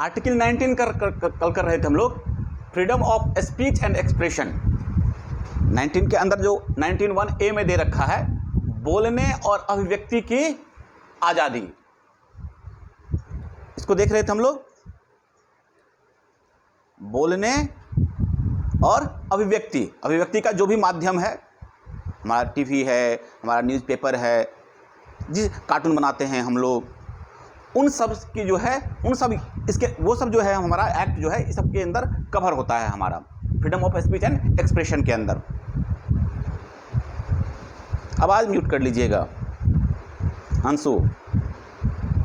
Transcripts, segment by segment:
Article 19 कल कर रहे थे हम लोग, freedom of speech and expression. 19 के अंदर जो 19(1)(a) में दे रखा है, बोलने और अभिव्यक्ति की आजादी, इसको देख रहे थे हम लोग। बोलने और अभिव्यक्ति का जो भी माध्यम है, हमारा टीवी है, हमारा न्यूज़पेपर है, जिस कार्टून बनाते हैं हम लोग, उन सब की जो है, उन सब इसके वो सब जो है हमारा एक्ट जो है, इस सब के अंदर कवर होता है हमारा freedom of speech and expression के अंदर। आवाज़ म्यूट कर लीजिएगा, अंशु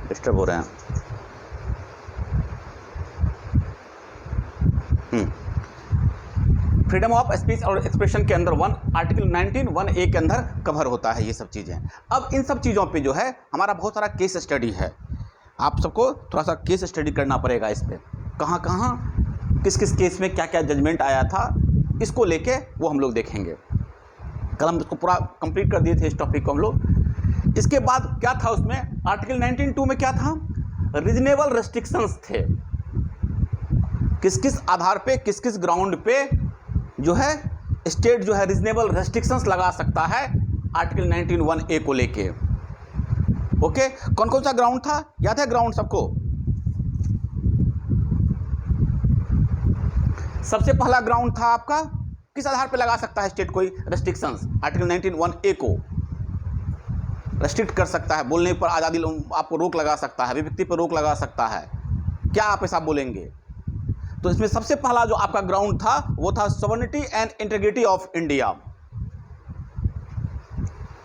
डिस्टर्ब हो रहे हैं। फ्रीडम ऑफ स्पीच और एक्सप्रेशन के अंदर आर्टिकल 19(1)(a) के अंदर कवर होता है ये सब चीज़ें। अब इन सब चीज़ों पे जो है हमारा बहुत सारा केस स्टडी है, आप सबको थोड़ा सा केस स्टडी करना पड़ेगा इस पे, कहाँ कहाँ किस किस केस में क्या क्या जजमेंट आया था, इसको लेके वो हम लोग देखेंगे। कल हम इसको पूरा कंप्लीट कर दिए थे इस टॉपिक को हम लोग। इसके बाद क्या था उसमें, आर्टिकल 19(2) में क्या था, रीजनेबल रेस्ट्रिक्शंस थे, किस किस आधार पे, किस किस ग्राउंड पे जो है स्टेट जो है रीजनेबल रेस्ट्रिक्शंस लगा सकता है आर्टिकल 19(1)(a) को लेके। ओके, कौन कौन सा ग्राउंड था, याद है ग्राउंड सबको? सबसे पहला ग्राउंड था आपका, किस आधार पे लगा सकता है स्टेट कोई रेस्ट्रिक्शंस, आर्टिकल 19(1)(a) को रेस्ट्रिक्ट कर सकता है, बोलने पर आज़ादी, आपको रोक लगा सकता है, अभिव्यक्ति पर रोक लगा सकता है, क्या आप ऐसा बोलेंगे? तो इसमें सबसे पहला जो आपका ग्राउंड था वो था sovereignty and integrity of India.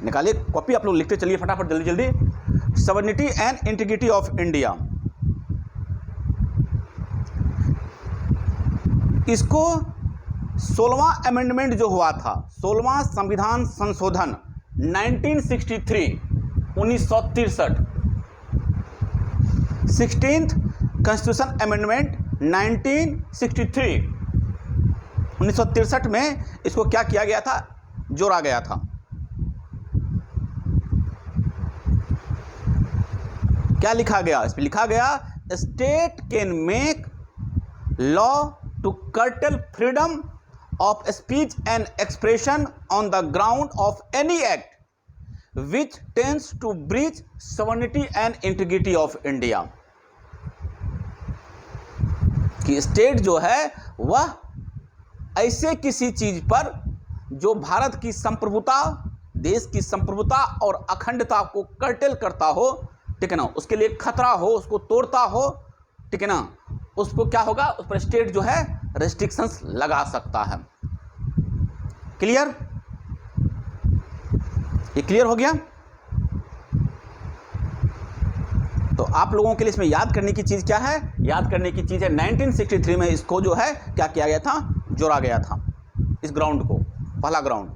निकालिए कॉपी, आप लोग लिखते चलिए फटाफट, जल्दी जल्दी। Sovereignty and integrity of India, इसको 16वां अमेंडमेंट जो हुआ था, 16वां संविधान संशोधन 1963 1963, 16th कॉन्स्टिट्यूशन अमेंडमेंट 1963 1963 में इसको क्या किया गया था, जोड़ा गया था। क्या लिखा गया इस पे? लिखा गया state can make law to curtail freedom of speech and expression on the ground of any act which tends to breach sovereignty and integrity of India. कि स्टेट जो है वह ऐसे किसी चीज पर जो भारत की संप्रभुता, देश की संप्रभुता और अखंडता को कर्टेल करता हो, ठीक है ना, उसके लिए खतरा हो, उसको तोड़ता हो, ठीक है ना, उसको क्या होगा, उस पर स्टेट जो है रेस्ट्रिक्शंस लगा सकता है। क्लियर? ये क्लियर हो गया? तो आप लोगों के लिए इसमें याद करने की चीज़ क्या है? याद करने की चीज़ है 1963 में इसको जो है क्या किया गया था, जोड़ा गया था इस ग्राउंड को, पहला ग्राउंड।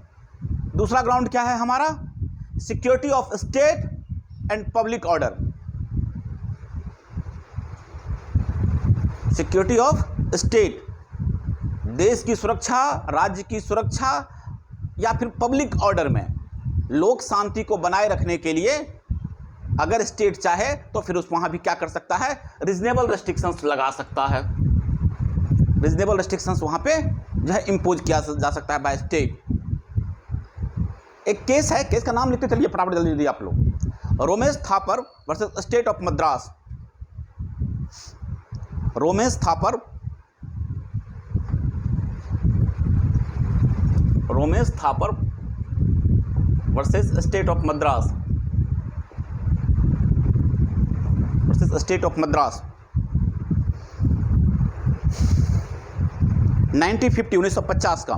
दूसरा ग्राउंड क्या है हमारा, security of state and public order. Security of state, देश की सुरक्षा, राज्य की सुरक्षा या फिर पब्लिक ऑर्डर में लोक शांति को बनाए रखने के लिए अगर स्टेट चाहे तो फिर उस वहां भी क्या कर सकता है, रीजनेबल रेस्ट्रिक्शंस लगा सकता है। रीजनेबल रेस्ट्रिक्शंस वहां पे जो है इंपोज किया जा सकता है बाय स्टेट। एक केस है, केस का नाम लिखते चलिए फटाफट जल्दी जल्दी आप लोग। Romesh Thapar versus state of Madras. Romesh Thapar, Romesh Thapar versus state of Madras, versus state of Madras 1950 का।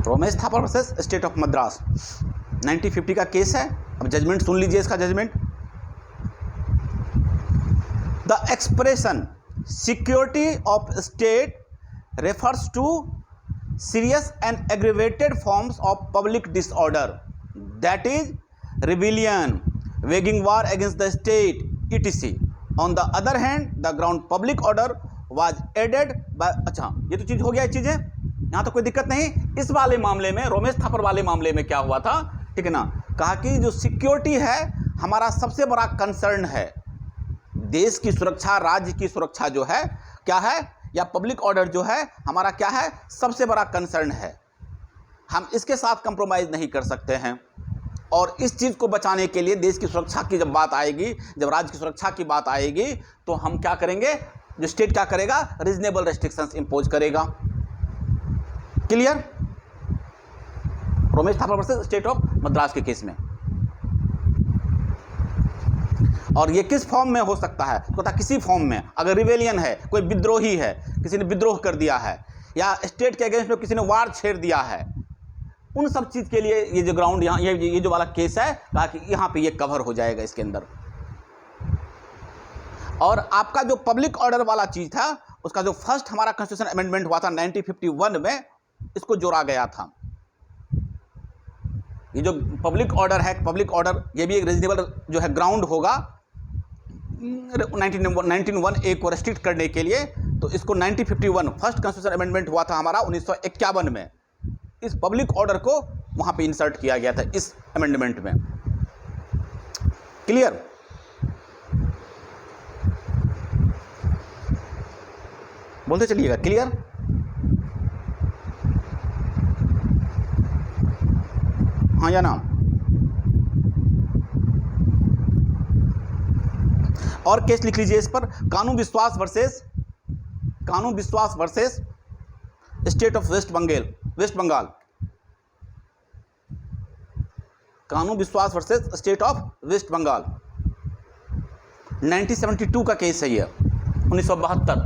Romesh Thapar versus state of Madras 1950 का केस है। अब जजमेंट सुन लीजिए, इसका judgement. The expression security of state refers to serious and aggravated forms of public disorder, that is rebellion, waging war against the state, etc. On the other hand, the ground public order was aided by, अच्छा ये तो चीज़ हो गया, चीज़ है यहां तो कोई दिक्कत नहीं। इस वाले मामले में, रोमेश थापर वाले मामले में क्या हुआ था, ठीक है ना, कहा कि जो सिक्योरिटी है हमारा सबसे बड़ा कंसर्न है, देश की सुरक्षा, राज्य की सुरक्षा जो है क्या है, या पब्लिक ऑर्डर जो है हमारा क्या है, सबसे बड़ा कंसर्न है। हम इसके साथ कंप्रोमाइज नहीं कर सकते हैं। और इस चीज़ को बचाने के लिए देश की सुरक्षा की जब बात आएगी, जब राज्य की सुरक्षा की बात आएगी, तो हम क्या करेंगे, जो स्टेट क्या करेगा, रीजनेबल रेस्ट्रिक्शंस इंपोज करेगा। Clear? Romesh Thapar versus state of Madras के केस में। और ये किस फॉर्म में हो सकता है, तो किसी फॉर्म में, अगर रिवेलियन है, कोई विद्रोही है, किसी ने विद्रोह कर दिया है, या स्टेट के अगेंस्ट में किसी ने वार छेड़ दिया है, उन सब चीज़ के लिए ये जो ग्राउंड यहाँ, ये जो वाला केस है, कहा कि यहाँ पे ये कवर हो जाएगा इसके अंदर। और आपका जो पब्लिक ऑर्डर वाला चीज़ था, उसका जो फर्स्ट हमारा कॉन्स्टिट्यूशन अमेंडमेंट हुआ था 1951 में, इसको जोड़ा गया था। ये जो पब्लिक ऑर्डर है, पब्लिक ऑर्डर ये भी एक रीजनेबल जो है ग्राउंड होगा 1901A को रेस्ट्रिक्ट करने के लिए। तो इसको 1951 फर्स्ट कॉन्स्टिट्यूशन अमेंडमेंट हुआ था हमारा 1951 में, इस पब्लिक ऑर्डर को वहां पे इंसर्ट किया गया था इस अमेंडमेंट में। क्लियर? बोलते चलिएगा। क्लियर? हाँ या ना? और केस लिख लीजिए इस पर, Kanu Biswas versus state of West Bengal. Kanu Biswas versus state of West Bengal 1972 का केस है ये, 1972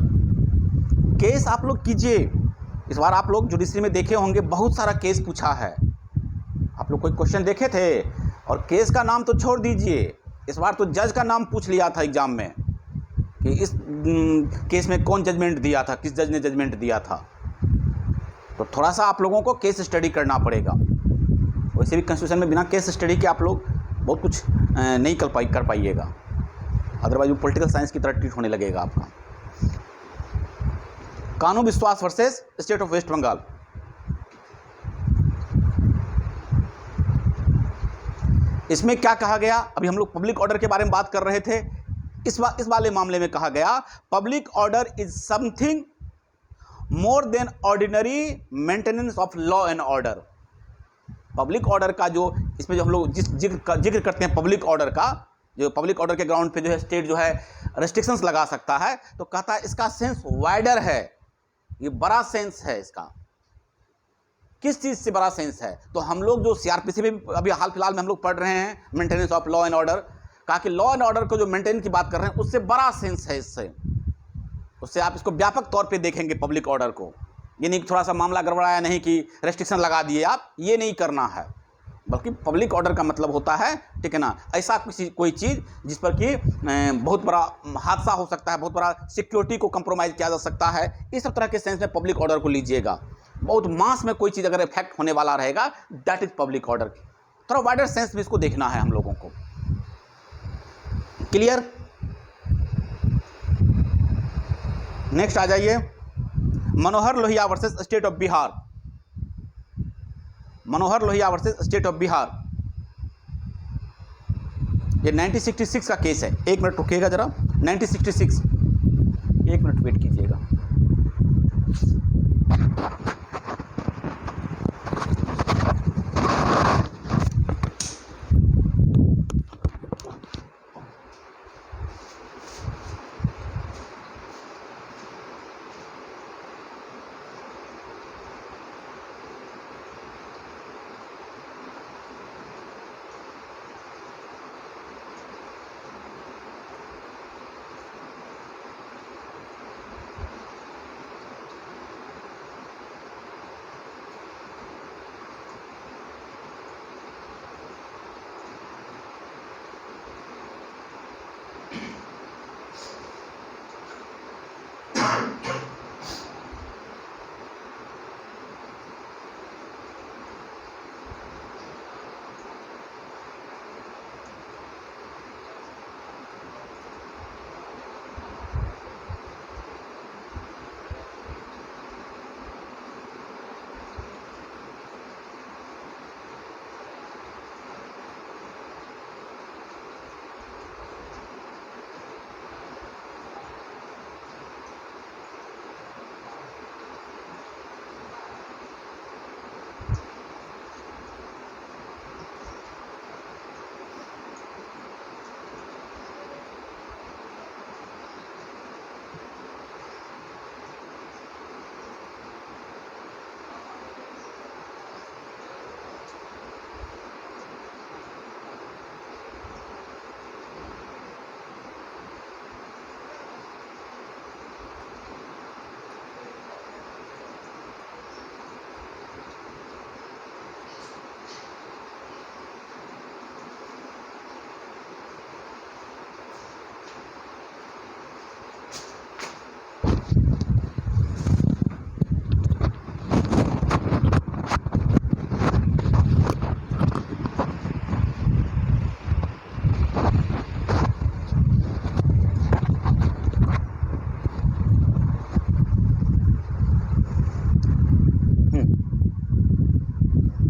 केस आप लोग कीजिए। इस बार आप लोग जुडिशरी में देखे होंगे, बहुत सारा केस पूछा है। आप लोग कोई क्वेश्चन देखे थे, और केस का नाम तो छोड़ दीजिए, इस बार तो जज का नाम पूछ लिया था एग्जाम में कि इस केस में कौन जजमेंट दिया था, किस जज ने जजमेंट दिया था। तो थोड़ा सा आप लोगों को केस स्टडी करना पड़ेगा। वैसे भी कॉन्स्टिट्यूशन में बिना केस स्टडी के आप लोग बहुत कुछ नहीं कर पाइएगा, अदरवाइज वो पॉलिटिकल साइंस की तरह ट्रीट होने लगेगा आपका। Kanu Biswas versus state of West Bengal. इसमें क्या कहा गया, अभी हम लोग पब्लिक ऑर्डर के बारे में बात कर रहे थे, इस वाले मामले में कहा गया public order is something more than ordinary maintenance of law and order. Public order का जो, इसमें जो हम लोग जिस जिक्र करते हैं पब्लिक ऑर्डर का, जो पब्लिक ऑर्डर के ग्राउंड पे जो है स्टेट जो है रेस्ट्रिक्शंस लगा सकता है, तो कहता है इसका सेंस वाइडर है, ये बड़ा सेंस है इसका। किस चीज़ से बड़ा सेंस है, तो हम लोग जो सीआरपीसी में अभी हाल फिलहाल में हम लोग पढ़ रहे हैं maintenance of law and order, कहा कि लॉ एंड ऑर्डर को जो मेंटेन की बात कर रहे हैं उससे बड़ा सेंस है इससे, उससे आप इसको व्यापक तौर पे देखेंगे पब्लिक ऑर्डर को। ये नहीं थोड़ा सा मामला गड़बड़ाया नहीं कि रेस्ट्रिक्शन लगा दिए आप, ये नहीं करना है, बल्कि पब्लिक ऑर्डर का मतलब होता है, ठीक है ना, ऐसा कोई चीज़ जिस पर कि बहुत बड़ा हादसा हो सकता है, बहुत बड़ा सिक्योरिटी को कंप्रोमाइज़ किया जा सकता है, इस सब तरह के सेंस में पब्लिक ऑर्डर को लीजिएगा। बहुत मास में कोई चीज़ अगर इफेक्ट होने वाला रहेगा, दैट इज पब्लिक ऑर्डर। थोड़ा वाइडर सेंस में इसको देखना है हम लोगों को। क्लियर? नेक्स्ट आ जाइए, Manohar Lohia versus state of Bihar. Manohar Lohia versus state of Bihar, ये 1966 का केस है। एक मिनट रुकिएगा जरा, 1966, एक मिनट वेट कीजिएगा।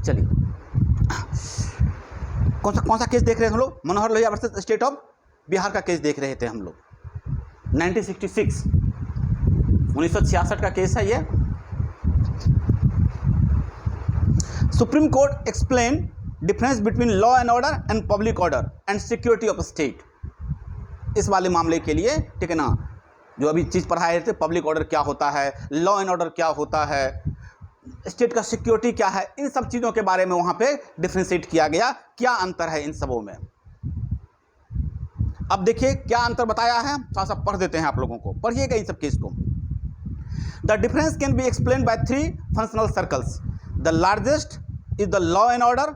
चलिए, कौन सा केस देख रहे थे हम लोग? Manohar Lohia versus state of Bihar का केस देख रहे थे हम लोग। 1966 का केस है ये। Supreme court explain difference between law and order and public order and security of state. इस वाले मामले के लिए, ठीक है ना, जो अभी चीज़ पढ़ाए थे, पब्लिक ऑर्डर क्या होता है, लॉ एंड ऑर्डर क्या होता है, स्टेट का सिक्योरिटी क्या है, इन सब चीज़ों के बारे में वहाँ पे डिफ्रेंशिएट किया गया, क्या अंतर है इन सबों में। अब देखिए क्या अंतर बताया है, थोड़ा सा पढ़ देते हैं आप लोगों को, पढ़िएगा इन सब केस को। The difference can be explain by 3 functional circles. The largest is the law and order,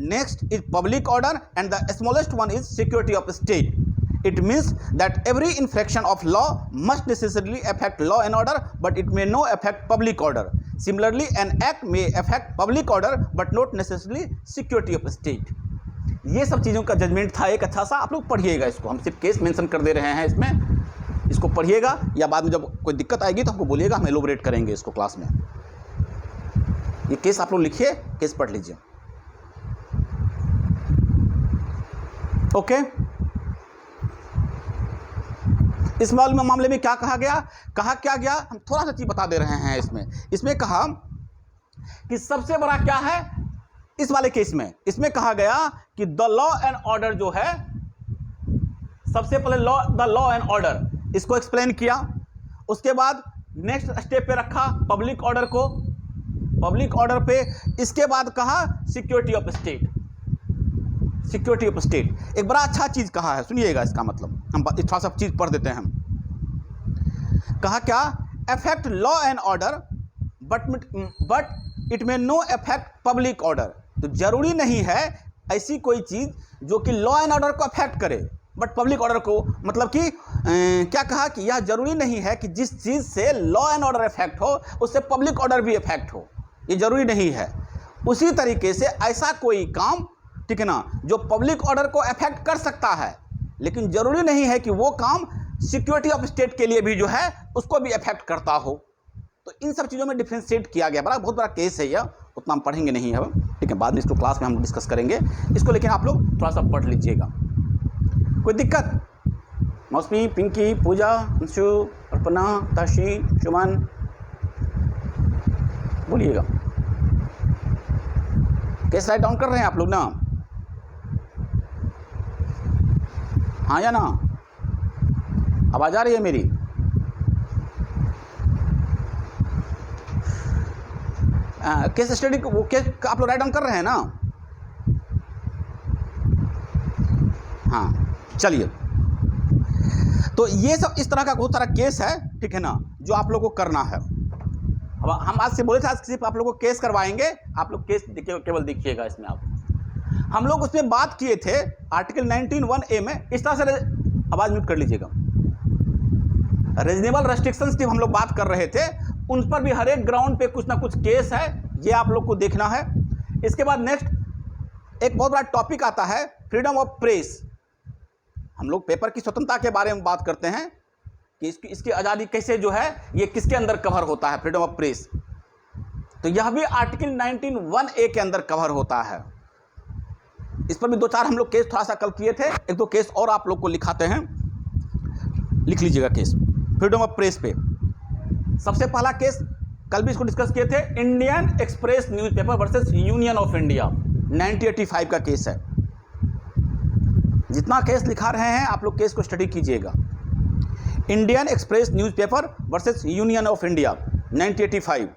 next is public order and the smallest one is security of state. It means that every infraction of law must necessarily affect law and order, but it may not affect public order. Similarly, an act may affect public order, but not necessarily security of state. ये सब चीज़ों का judgement था एक अच्छा सा, आप लोग पढ़िएगा इसको, हम सिर्फ केस मेंशन कर दे रहे हैं इसमें, इसको पढ़िएगा, या बाद में जब कोई दिक्कत आएगी तो हमको बोलिएगा, हम एलोबरेट करेंगे इसको क्लास में। ये केस आप लोग लिखिए, केस पढ़ लीजिए, ओके। इस मामले में क्या कहा गया, कहा क्या गया, हम थोड़ा सा चीज बता दे रहे हैं इसमें कहा कि सबसे बड़ा क्या है इस वाले केस में, इसमें कहा गया कि द लॉ एंड ऑर्डर जो है, सबसे पहले द लॉ एंड ऑर्डर, इसको एक्सप्लेन किया। उसके बाद नेक्स्ट स्टेप पे रखा पब्लिक ऑर्डर को, पब्लिक ऑर्डर पे, इसके बाद कहा security of state, security of state. एक बड़ा अच्छा चीज कहा है, सुनिएगा इसका मतलब, हम थोड़ा सा चीज पढ़ देते हैं हम। कहा क्या, affect law and order but it में नो अफेक्ट पब्लिक ऑर्डर। तो जरूरी नहीं है ऐसी कोई चीज जो कि लॉ एंड ऑर्डर को अफेक्ट करे, बट पब्लिक ऑर्डर को, मतलब कि क्या कहा कि यह जरूरी नहीं है कि जिस चीज से लॉ एंड ऑर्डर अफेक्ट हो उससे पब्लिक ऑर्डर भी अफेक्ट हो, ये जरूरी नहीं है। उसी तरीके से ऐसा कोई काम, ठीक है ना, जो पब्लिक ऑर्डर को अफेक्ट कर सकता है, लेकिन जरूरी नहीं है कि वो काम सिक्योरिटी ऑफ स्टेट के लिए भी जो है उसको भी अफेक्ट करता हो। तो इन सब चीज़ों में डिफ्रेंशिएट किया गया, बहुत बड़ा केस है यह, उतना हम पढ़ेंगे नहीं है, ठीक है, बाद में इसको क्लास में हम डिस्कस करेंगे इसको, लेकिन आप लोग थोड़ा सा पढ़ लीजिएगा। कोई दिक्कत? मौसमी, पिंकी, पूजा, अंशु, अर्पणा, ताशी, शुमन, बोलिएगा। केस राइट डाउन कर रहे हैं आप लोग ना? हाँ या ना? आवाज आ रही है मेरी? केस स्टडी वो केस आप लोग राइट डाउन कर रहे हैं ना? हाँ, चलिए। तो ये सब इस तरह का बहुत सारा केस है, ठीक है ना, जो आप लोगों को करना है। अब हम आज से बोले थे, आज सिर्फ आप लोगों को केस करवाएंगे, आप लोग केस केवल देखिएगा इसमें। आप हम लोग उसमें बात किए थे आर्टिकल 19(1)(a) में, इस तरह से, आवाज म्यूट कर लीजिएगा, रीजनेबल रेस्ट्रिक्शंस की हम लोग बात कर रहे थे, उन पर भी हर एक ग्राउंड पे कुछ ना कुछ केस है, ये आप लोग को देखना है। इसके बाद नेक्स्ट एक बहुत बड़ा टॉपिक आता है फ्रीडम ऑफ प्रेस। हम लोग पेपर की स्वतंत्रता के बारे में बात करते हैं कि इसकी आज़ादी कैसे जो है ये किसके अंदर कवर होता है, फ्रीडम ऑफ प्रेस। तो यह भी आर्टिकल 19(1)(a) के अंदर कवर होता है। इस पर भी 2-4 हम लोग केस थोड़ा सा कल किए थे, 1-2 केस और आप लोग को लिखाते हैं, लिख लीजिएगा केस फ्रीडम ऑफ प्रेस पे। सबसे पहला केस कल भी इसको डिस्कस किए थे, Indian express newspaper versus union of India, 1985 का केस है। जितना केस लिखा रहे हैं आप लोग केस को स्टडी कीजिएगा। Indian express newspaper versus union of India, 1985।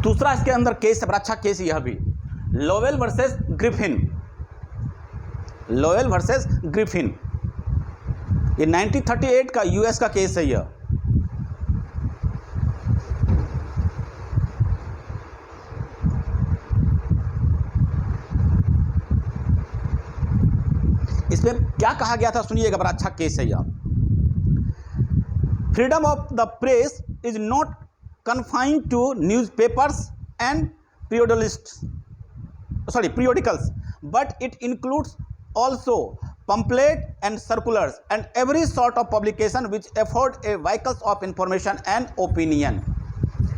दूसरा इसके अंदर केस है, बड़ा अच्छा केस यह भी, Lowell versus Griffin, Lowell versus Griffin, ये 1938 का यूएस का केस है यह। इसमें क्या कहा गया था सुनिएगा, बड़ा अच्छा केस है यह। Freedom of the press is not confined to newspapers and periodicals, but it includes also pamphlet and circulars and every sort of publication which afford a vehicles of information and opinion।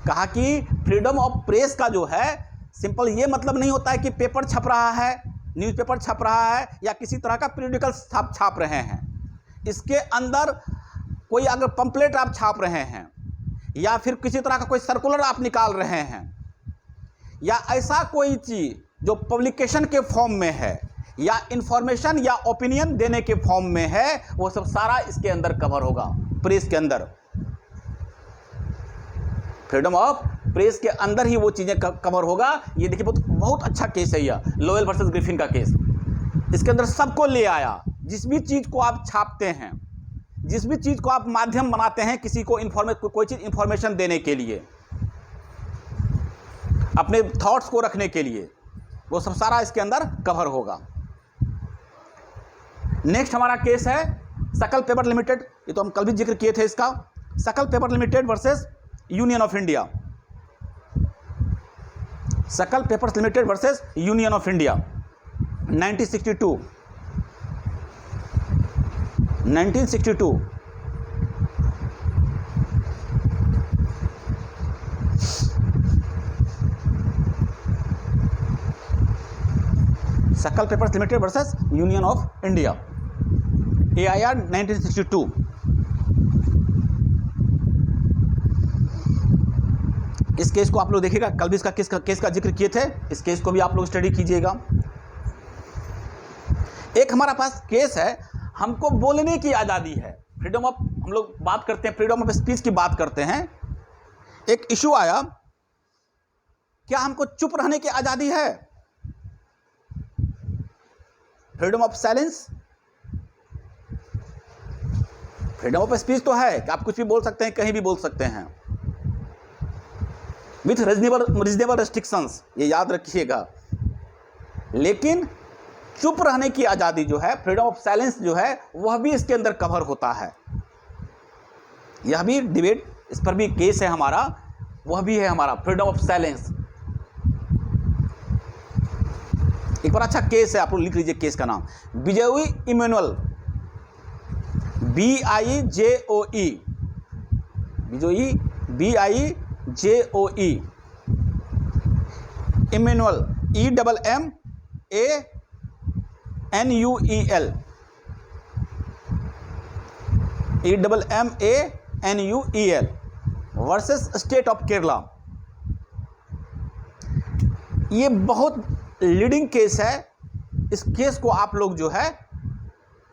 कहा कि freedom of press का जो है simple ये मतलब नहीं होता है कि पेपर छप रहा है, न्यूज़पेपर छप रहा है या किसी तरह का पीरियडिकल छाप रहे हैं। इसके अंदर कोई अगर पंपलेट आप छाप रहे हैं या फिर किसी तरह का कोई सर्कुलर आप निकाल रहे हैं या ऐसा कोई चीज़ जो पब्लिकेशन के फॉर्म में है या इंफॉर्मेशन या ओपिनियन देने के फॉर्म में है, वो सब सारा इसके अंदर कवर होगा। प्रेस के अंदर, फ्रीडम ऑफ प्रेस के अंदर ही वो चीज़ें कवर होगा। ये देखिए बहुत अच्छा केस है यह, लोवेल वर्सेस ग्रिफिन का केस। इसके अंदर सबको ले आया। जिस भी चीज़ को आप छापते हैं, जिस भी चीज़ को आप माध्यम बनाते हैं किसी को कोई चीज़ इंफॉर्मेशन देने के लिए, अपने थॉट्स को रखने के लिए, वो सब सारा इसके अंदर कवर होगा। नेक्स्ट हमारा केस है सकल पेपर लिमिटेड। ये तो हम कल भी जिक्र किए थे इसका। Sakal paper limited versus union of India. Sakal papers limited versus union of India 1962। Sakal papers limited versus union of India, AIR 1962। इस केस को आप लोग देखिएगा, कल भी इसका केस का जिक्र किए थे। इस केस को भी आप लोग स्टडी कीजिएगा। एक हमारा पास केस है, हमको बोलने की आज़ादी है, फ्रीडम ऑफ, हम लोग बात करते हैं फ्रीडम ऑफ स्पीच की बात करते हैं। एक इशू आया, क्या हमको चुप रहने की आज़ादी है? Freedom of silence, freedom of speech तो है कि आप कुछ भी बोल सकते हैं, कहीं भी बोल सकते हैं, विथ रीजनेबल रेस्ट्रिक्शंस, ये याद रखिएगा। लेकिन चुप रहने की आज़ादी जो है, फ्रीडम ऑफ साइलेंस जो है, वह भी इसके अंदर कवर होता है। यह भी डिबेट, इस पर भी केस है हमारा, वह भी है हमारा फ्रीडम ऑफ साइलेंस। एक बार अच्छा केस है, आप लोग लिख लीजिए केस का नाम, Bijoe Emmanuel, BIJOE, Bijoe BIJOE, Emmanuel EMMANUEL versus state of Kerala. ये बहुत लीडिंग केस है। इस केस को आप लोग जो है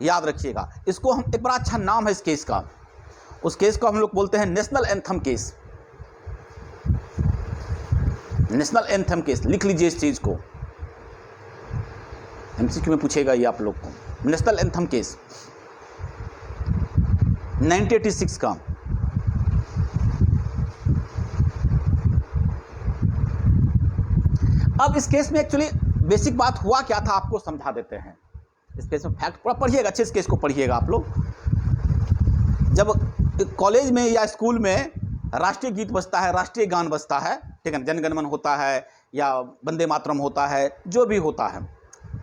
याद रखिएगा। इसको हम, एक बड़ा अच्छा नाम है इस केस का, उस केस को हम लोग बोलते हैं national anthem case. National anthem case, लिख लीजिए इस चीज को, MCQ में पूछेगा ये आप लोग को। नेशनल एंथम केस 1986 का। अब इस केस में एक्चुअली बेसिक बात हुआ क्या था आपको समझा देते हैं। इस केस में फैक्ट पूरा पढ़िएगा, अच्छे से केस को पढ़िएगा आप लोग। जब कॉलेज में या स्कूल में राष्ट्रीय गीत बजता है, राष्ट्रीय गान बजता है, ठीक है, जनगणमन होता है या वंदे मातरम होता है, जो भी होता है,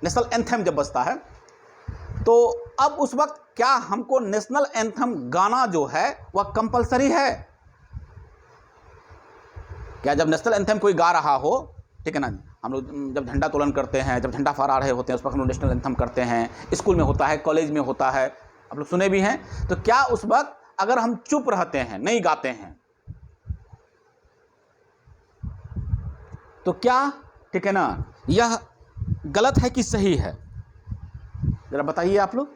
नेशनल एंथम जब बजता है, तो अब उस वक्त क्या हमको नेशनल एंथम गाना जो है वह कंपलसरी है क्या? जब नेशनल एंथम कोई गा रहा हो, ठीक है ना, हम लोग जब झंडा तोलन करते हैं, जब झंडा फहरा रहे होते हैं, उस वक्त हम लोग नेशनल एंथम करते हैं। स्कूल में होता है, कॉलेज में होता है, आप लोग सुने भी हैं। तो क्या उस वक्त अगर हम चुप रहते हैं, नहीं गाते हैं, तो क्या, ठीक है ना, यह गलत है कि सही है? जरा बताइए आप लोग।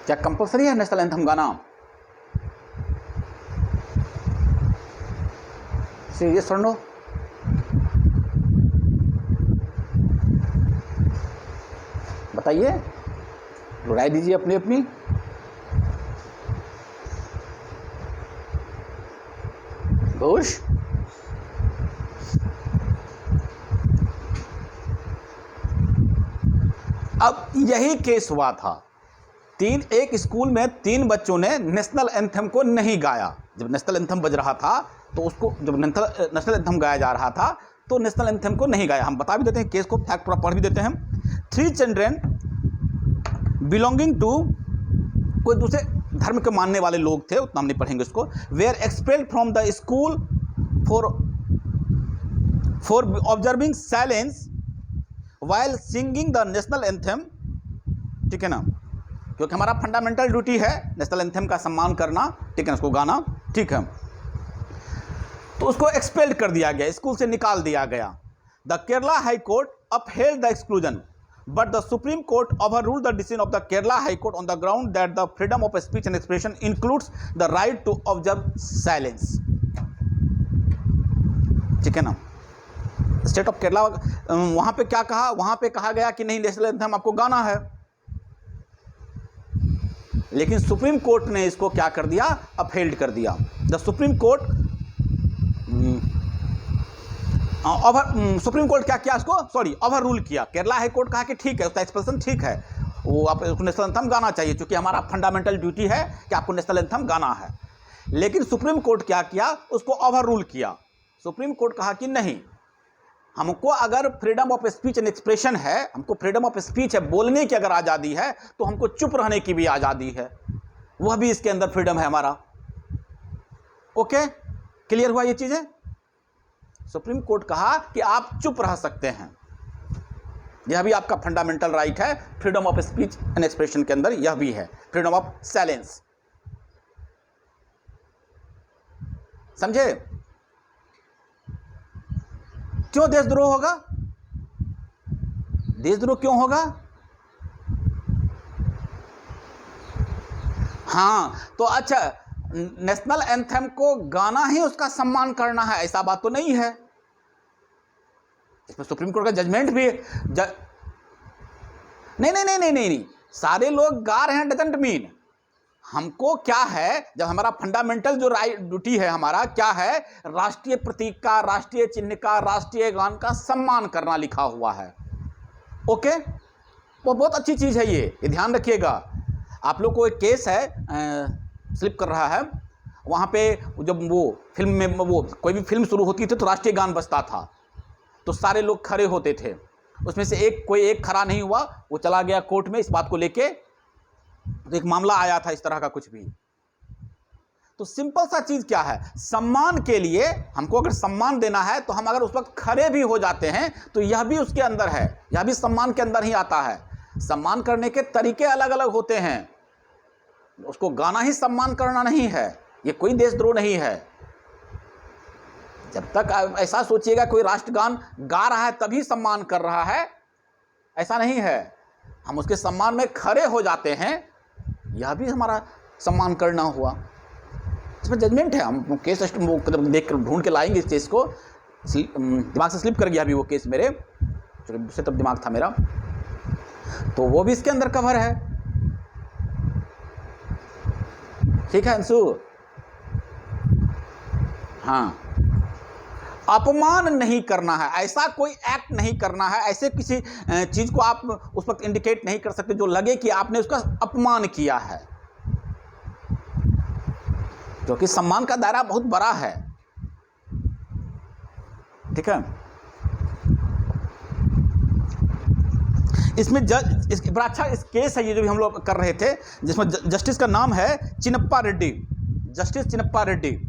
क्या कंपलसरी है नेशनल एंथम गाना? ये सुन लो, बताइए, राय दीजिए अपनी अपनी। घोष, अब यही केस हुआ था। एक स्कूल में 3 बच्चों ने नेशनल एंथम को नहीं गाया। जब नेशनल एंथम बज रहा था तो उसको, जब नेशनल एंथम गाया जा रहा था तो नेशनल एंथम को नहीं गाया। हम बता भी देते हैं केस को, फैक्ट पूरा पढ़ भी देते हैं। 3 चिल्ड्रेन बिलोंगिंग टू, कोई दूसरे धर्म के मानने वाले लोग थे, उतना हम नहीं पढ़ेंगे उसको, were expelled from the school for observing silence while singing the national anthem. ठीक है ना, क्योंकि हमारा फंडामेंटल ड्यूटी है नेशनल एंथम का सम्मान करना, ठीक है ना, उसको गाना। ठीक है, तो उसको एक्सपेल्ड कर दिया गया, स्कूल से निकाल दिया गया। The Kerala high court upheld the exclusion but the supreme court overruled the decision of the Kerala high court on the ground that the freedom of speech and expression includes the right to observe silence. ठीक है ना, state of Kerala वहां पे क्या कहा, वहां पे कहा गया कि नहीं नेशनल एंथम आपको गाना है, लेकिन सुप्रीम कोर्ट ने इसको क्या कर दिया, अपहेल्ड कर दिया। The supreme court supreme court क्या किया, उसको ओवर रूल किया। केरला हाई कोर्ट कहा कि ठीक है, उसका एक्सप्रेशन ठीक है, वो आप नेशनल एंथम गाना चाहिए, क्योंकि हमारा फंडामेंटल ड्यूटी है कि आपको नेशनल एंथम गाना है। लेकिन सुप्रीम कोर्ट क्या किया, उसको ओवर रूल किया। सुप्रीम कोर्ट कहा कि नहीं, हमको अगर freedom of speech and expression है, हमको फ्रीडम ऑफ स्पीच है, बोलने की अगर आज़ादी है, तो हमको चुप रहने की भी आज़ादी है, वह भी इसके अंदर फ्रीडम है हमारा। ओके, क्लियर हुआ ये चीज़ें? सुप्रीम कोर्ट कहा कि आप चुप रह सकते हैं, यह भी आपका फंडामेंटल राइट है, freedom of speech and expression के अंदर यह भी है, फ्रीडम ऑफ साइलेंस। समझे? क्यों देशद्रोह होगा? देशद्रोह क्यों होगा? हाँ, तो अच्छा, नेशनल एंथम को गाना ही उसका सम्मान करना है, ऐसा बात तो नहीं है। इसमें सुप्रीम कोर्ट का जजमेंट भी नहीं, सारे लोग गा रहे हैं डजंट मीन। हमको क्या है, जब हमारा फंडामेंटल जो राइट ड्यूटी है हमारा क्या है, राष्ट्रीय प्रतीक का, राष्ट्रीय चिन्ह का, राष्ट्रीय गान का सम्मान करना लिखा हुआ है। ओके, वो बहुत अच्छी चीज़ है, ये ध्यान रखिएगा। आप लोग को एक केस है, स्लिप कर रहा है, वहाँ पे जब वो फिल्म में वो कोई भी फिल्म शुरू होती थी तो राष्ट्रीय गान बजता था, तो सारे लोग खड़े होते थे। उसमें से कोई एक खड़ा नहीं हुआ, वो चला गया कोर्ट में इस बात को लेके, तो एक मामला आया था इस तरह का कुछ भी। तो सिंपल सा चीज क्या है, सम्मान के लिए हमको अगर सम्मान देना है तो हम अगर उस वक्त खड़े भी हो जाते हैं तो यह भी उसके अंदर है, यह भी सम्मान के अंदर ही आता है। सम्मान करने के तरीके अलग अलग होते हैं, उसको गाना ही सम्मान करना नहीं है, यह कोई देशद्रोह नहीं है। जब तक ऐसा सोचिएगा कोई राष्ट्रगान गा रहा है तभी सम्मान कर रहा है, ऐसा नहीं है। हम उसके सम्मान में खड़े हो जाते हैं, यह भी हमारा सम्मान करना हुआ। इसमें जजमेंट है, हम केस वो देख कर ढूंढ के लाएंगे इस केस को। दिमाग से स्लिप कर गया अभी वो केस मेरे, जो दूसरे तब दिमाग था मेरा, तो वो भी इसके अंदर कवर है। ठीक है अंशु? हाँ, अपमान नहीं करना है, ऐसा कोई एक्ट नहीं करना है, ऐसे किसी चीज़ को आप उस वक्त इंडिकेट नहीं कर सकते जो लगे कि आपने उसका अपमान किया है, क्योंकि सम्मान का दायरा बहुत बड़ा है। ठीक है, इसमें बड़ा अच्छा इस केस है ये जो भी हम लोग कर रहे थे, जिसमें जस्टिस का नाम है Chinnappa Reddy, justice Chinnappa Reddy.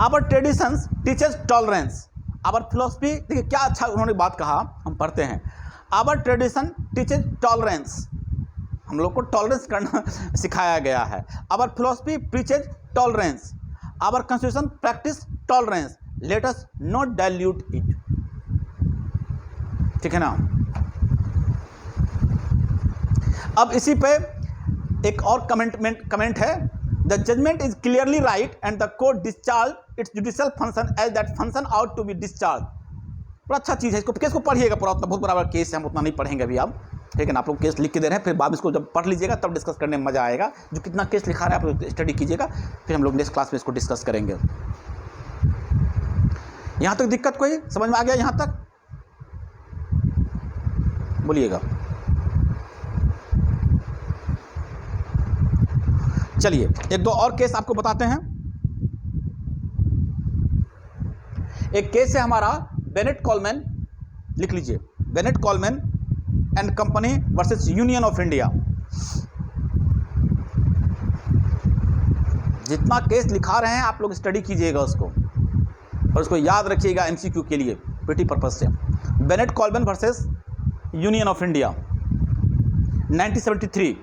Our traditions teachers tolerance, our philosophy, देखिए क्या अच्छा उन्होंने बात कहा, हम पढ़ते हैं। आवर ट्रेडिशन टीचर्स टॉलरेंस, हम लोग को टॉलरेंस करना सिखाया गया है। Our philosophy preaches tolerance, our constitution practice tolerance, let us not dilute it. ठीक है ना? अब इसी पे एक और कमेंट है, the judgement is clearly right and the court discharge its judicial function as that function ought to be discharge. बड़ा अच्छा चीज़ है, इसको केस को पढ़िएगा पूरा, उतना बहुत बड़ा केस है, हम उतना नहीं पढ़ेंगे अभी आप। ठीक है ना, आप लोग केस लिख के दे रहे हैं, फिर बाद में इसको जब पढ़ लीजिएगा तब डिस्कस करने में मजा आएगा। जो कितना केस लिखा रहा है आप लोग स्टडी कीजिएगा, फिर हम लोग नेक्स्ट क्लास में इसको डिस्कस करेंगे। यहाँ तक दिक्कत कोई समझ में आ गया? यहाँ तक बोलिएगा। चलिए एक दो और केस आपको बताते हैं। एक केस है हमारा बेनेट कॉलमैन, लिख लीजिए, Bennett Coleman and company versus union of India. जितना केस लिखा रहे हैं आप लोग स्टडी कीजिएगा उसको और उसको याद रखिएगा एमसीक्यू के लिए, पीटी पर्पज से। Bennett Coleman versus union of India 1973।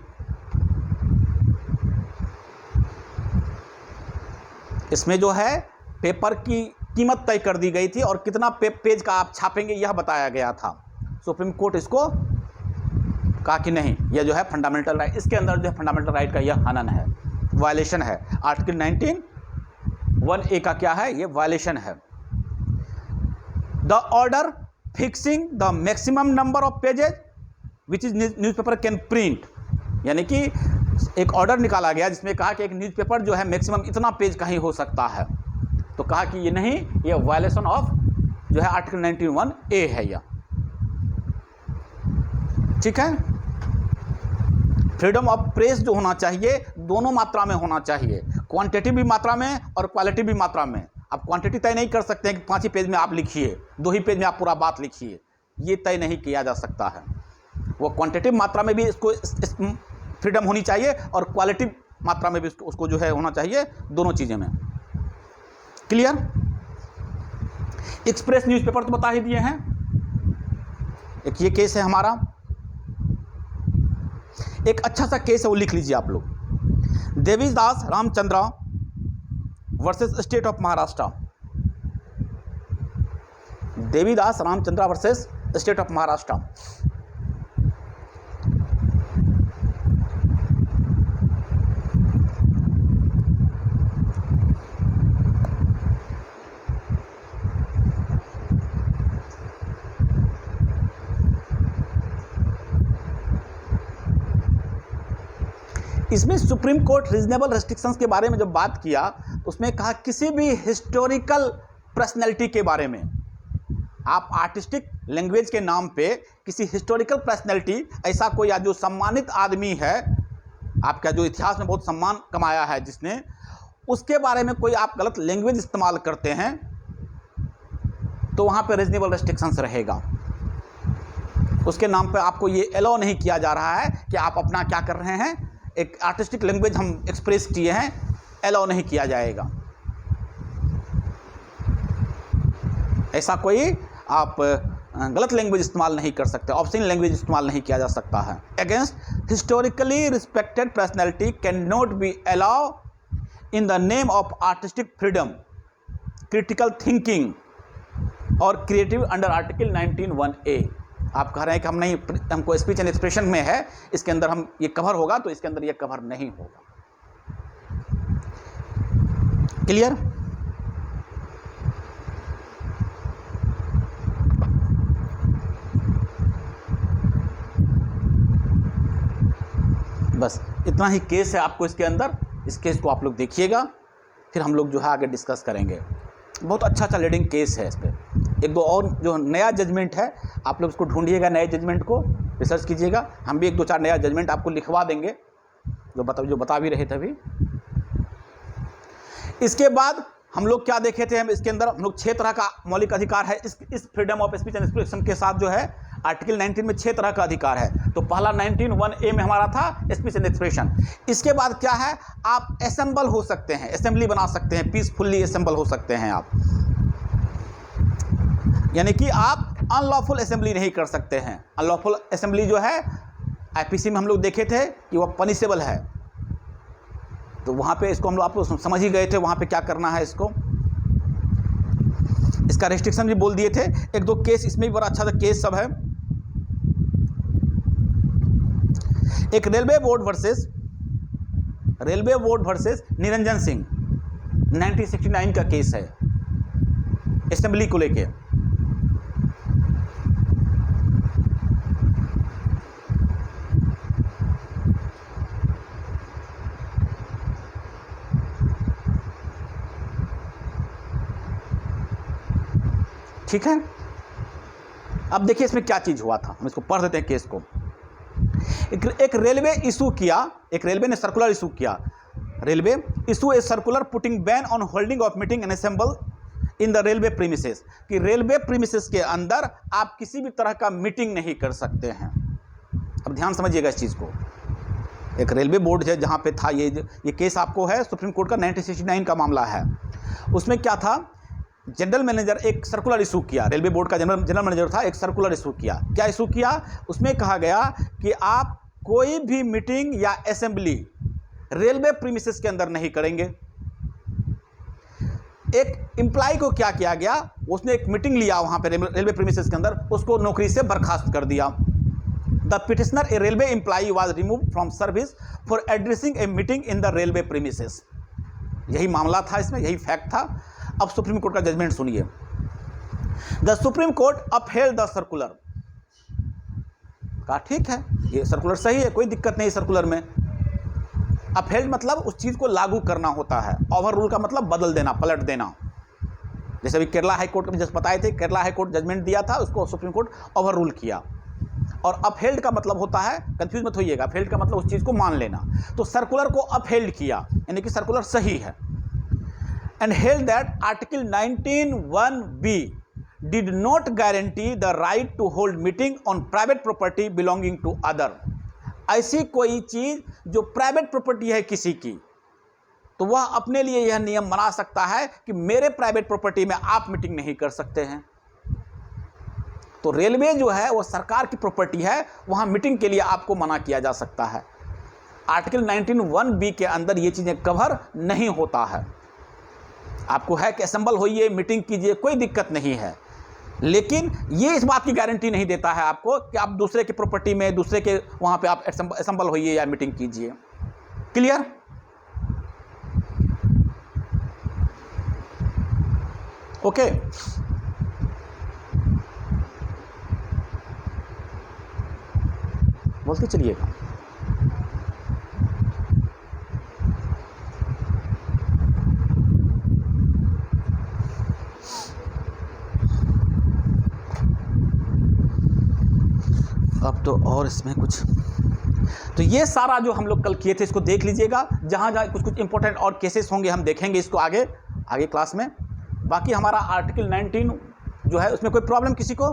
इसमें जो है पेपर की कीमत तय कर दी गई थी और कितना पेज का आप छापेंगे यह बताया गया था। सुप्रीम कोर्ट इसको कहा कि नहीं, यह जो है फंडामेंटल राइट, इसके अंदर जो है फंडामेंटल राइट का यह हनन है, वायलेशन है। आर्टिकल 19(1)(a) का क्या है, ये वायलेशन है। The order fixing the maximum number of pages which is newspaper can print, यानी कि एक ऑर्डर निकाला गया जिसमें कहा कि एक न्यूज़पेपर जो है मैक्सिमम इतना पेज का ही हो सकता है, तो कहा कि ये नहीं, ये वायलेशन ऑफ जो है आर्टिकल 19(1)(a) है यह, ठीक है। फ्रीडम ऑफ प्रेस जो होना चाहिए दोनों मात्रा में होना चाहिए, क्वांटिटी भी मात्रा में और क्वालिटी भी मात्रा में। आप क्वांटिटी तय नहीं कर सकते हैं कि 5 ही पेज में आप लिखिए, 2 ही पेज में आप पूरा बात लिखिए, ये तय नहीं किया जा सकता है। वो क्वांटिटी मात्रा में भी इसको फ्रीडम होनी चाहिए और क्वालिटी मात्रा में भी उसको जो है होना चाहिए, दोनों चीज़ें में। क्लियर? एक्सप्रेस न्यूज़पेपर तो बता ही दिए हैं। एक ये केस है हमारा, एक अच्छा सा केस है वो लिख लीजिए आप लोग, Devidas Ramchandra versus state of Maharashtra. Devidas Ramchandra versus state of Maharashtra. इसमें सुप्रीम कोर्ट रीजनेबल रेस्ट्रिक्शंस के बारे में जब बात किया तो उसमें कहा किसी भी हिस्टोरिकल पर्सनैलिटी के बारे में, आप आर्टिस्टिक लैंग्वेज के नाम पे किसी हिस्टोरिकल पर्सनैलिटी, ऐसा कोई जो सम्मानित आदमी है आपका, जो इतिहास में बहुत सम्मान कमाया है जिसने, उसके बारे में कोई आप गलत लैंग्वेज इस्तेमाल करते हैं तो वहाँ पे रीजनेबल रेस्ट्रिक्शंस रहेगा। उसके नाम पे आपको ये अलाउ नहीं किया जा रहा है कि आप अपना क्या कर रहे हैं, एक आर्टिस्टिक लैंग्वेज हम एक्सप्रेस किए हैं, अलाउ नहीं किया जाएगा। ऐसा कोई आप गलत लैंग्वेज इस्तेमाल नहीं कर सकते, ऑब्ससीन लैंग्वेज इस्तेमाल नहीं किया जा सकता है। Against historically respected personality can not be allow in the name of artistic freedom, critical thinking और क्रिएटिव अंडर आर्टिकल 19(1)(a। आप कह रहे हैं कि हम नहीं, हमको स्पीच एंड एक्सप्रेशन में है, इसके अंदर हम ये कवर होगा, तो इसके अंदर ये कवर नहीं होगा। क्लियर? बस इतना ही केस है आपको इसके अंदर। इस केस को आप लोग देखिएगा, फिर हम लोग जो है आगे डिस्कस करेंगे। बहुत अच्छा लीडिंग केस है। इस पर एक दो और जो नया जजमेंट है आप लोग उसको ढूंढिएगा, नए जजमेंट को रिसर्च कीजिएगा। हम भी 1-2-4 नया जजमेंट आपको लिखवा देंगे जो बता भी रहे थे अभी। इसके बाद हम लोग क्या देखे थे, हम इसके अंदर हम लोग 6 तरह का मौलिक अधिकार है इस freedom of speech and expression के साथ। जो है आर्टिकल 19 में 6 तरह का अधिकार है। तो पहला 19(1)(a) में हमारा था स्पीच एंड एक्सप्रेशन। इसके बाद क्या है, आप असेंबल हो सकते हैं, असेंबली बना सकते हैं, पीसफुली असेंबल हो सकते हैं आप, यानी कि आप अनलॉफुल असेंबली नहीं कर सकते हैं। अनलॉफुल असेंबली जो है आईपीसी में हम लोग देखे थे कि वह पनिशेबल है, तो वहाँ पे इसको हम लोग आप लोग समझ ही गए थे वहाँ पे क्या करना है। इसका रेस्ट्रिक्शन भी बोल दिए थे। 1-2 केस इसमें भी बड़ा अच्छा सा केस सब है। एक railway board versus Niranjan Singh 1969 का केस है, असेंबली को लेके। ठीक है, अब देखिए इसमें क्या चीज हुआ था, हम इसको पढ़ देते हैं केस को। एक रेलवे इशू किया, एक रेलवे ने सर्कुलर इशू किया। Railway issue a circular putting ban on holding of meeting and assemble in the railway premises, कि रेलवे प्रीमिसेस के अंदर आप किसी भी तरह का मीटिंग नहीं कर सकते हैं। अब ध्यान समझिएगा इस चीज़ को। एक रेलवे बोर्ड है जहाँ पे था ये केस आपको है सुप्रीम कोर्ट का 1969 का मामला है। उसमें क्या था, जनरल मैनेजर एक सर्कुलर इशू किया, रेलवे बोर्ड का जनरल मैनेजर था, एक सर्कुलर इशू किया। क्या इशू किया? उसमें कहा गया कि आप कोई भी मीटिंग या असेंबली रेलवे प्रीमिसेस के अंदर नहीं करेंगे। एक एम्प्लॉय को क्या किया गया, उसने एक मीटिंग लिया वहाँ पे रेलवे प्रीमिसेस के अंदर, उसको नौकरी से बर्खास्त कर दिया। The petitioner a railway employ was removed from service for addressing a meeting in the railway premises. यही मामला था, इसमें यही फैक्ट था। अब सुप्रीम कोर्ट का जजमेंट सुनिए। The supreme court upheld the circular. कहा ठीक है, ये सर्कुलर सही है, कोई दिक्कत नहीं सर्कुलर में। अपहेल्ड मतलब उस चीज़ को लागू करना होता है। ओवर रूल का मतलब बदल देना, पलट देना। जैसे अभी केरला हाई कोर्ट में जैसे बताए थे, केरला हाई कोर्ट जजमेंट दिया था, उसको सुप्रीम कोर्ट ओवर रूल किया। और अपहेल्ड का मतलब होता है, कंफ्यूज मत होइएगा, अपहेल्ड का मतलब उस चीज़ को मान लेना। तो सर्कुलर को अपहेल्ड किया, यानी कि सर्कुलर सही है। And held that article 19(1)(b did not guarantee the right to hold meeting on private property belonging to other. ऐसी कोई चीज़ जो प्राइवेट प्रॉपर्टी है किसी की, तो वह अपने लिए यह नियम बना सकता है कि मेरे प्राइवेट प्रॉपर्टी में आप मीटिंग नहीं कर सकते हैं। तो रेलवे जो है वो सरकार की प्रॉपर्टी है, वहाँ मीटिंग के लिए आपको मना किया जा सकता है। आर्टिकल 19(1)(b के अंदर ये चीज़ें कवर नहीं होता है। आपको है कि असेंबल होइए, मीटिंग कीजिए, कोई दिक्कत नहीं है, लेकिन ये इस बात की गारंटी नहीं देता है आपको कि आप दूसरे की प्रॉपर्टी में, दूसरे के वहाँ पे आप असेंबल होइए या मीटिंग कीजिए। क्लियर? ओके। बोलते चलिएगा। अब तो और इसमें कुछ, तो ये सारा जो हम लोग कल किए थे इसको देख लीजिएगा। जहाँ जहाँ कुछ कुछ इंपॉर्टेंट और केसेस होंगे हम देखेंगे इसको आगे क्लास में। बाकी हमारा आर्टिकल 19 जो है उसमें कोई प्रॉब्लम किसी को?